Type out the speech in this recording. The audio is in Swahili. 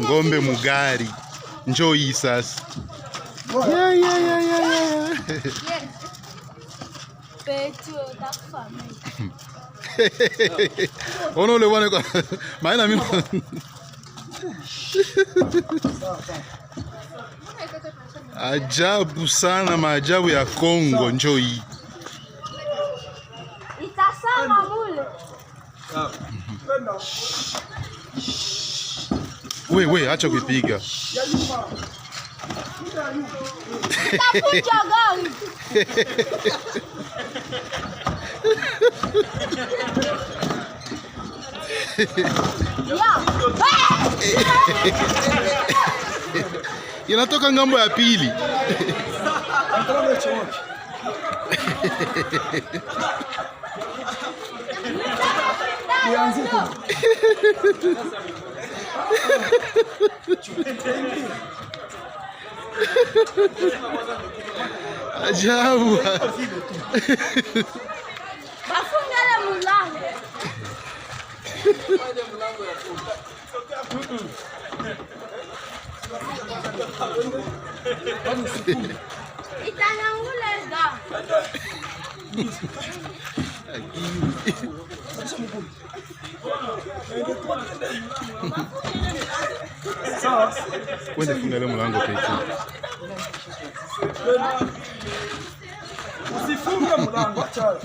Ngombe mugari. Njoo hii sasa. Ona ule bwana kwa maana mimi ajabu sana, maajabu ya Kongo. Njoo hii. Itasama mule. We, acha kuipiga. Tapunja gari. Inatoka ngambo ya pili. Ajabu. Bafungele mulango. Itananguleza. Kwenda fungale mlango pekee. Usifunge mlango, acha.